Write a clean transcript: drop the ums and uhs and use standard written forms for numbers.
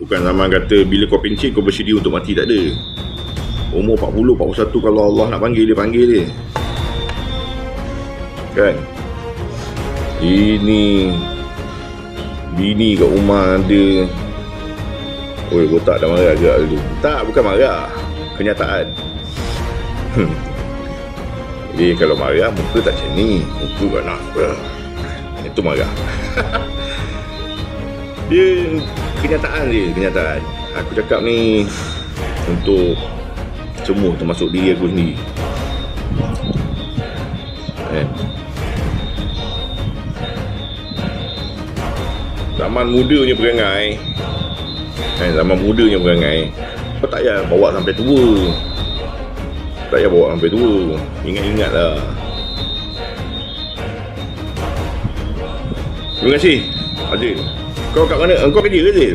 Bukan zaman kata bila kau pencet kau bersedia untuk mati, tak ada. Umur 40, 41 kalau Allah nak panggil dia, panggil dia. Kan? Ini bini kat rumah ada. Oi, botak dah marah agak dulu. Tak, bukan marah. Kenyataan. Kalau marah, muka tak macam ni. Muka kat nak. Itu marah. Dia kenyataan dia, kenyataan. Aku cakap ni untuk semua, termasuk diri aku sendiri. Zaman mudanya perangai, zaman mudanya perangai, kau tak payah bawa sampai tua. Tak payah bawa sampai tua. Ingat-ingat lah. Terima kasih Azil. Kau kat mana? Kau kerja ke Azil?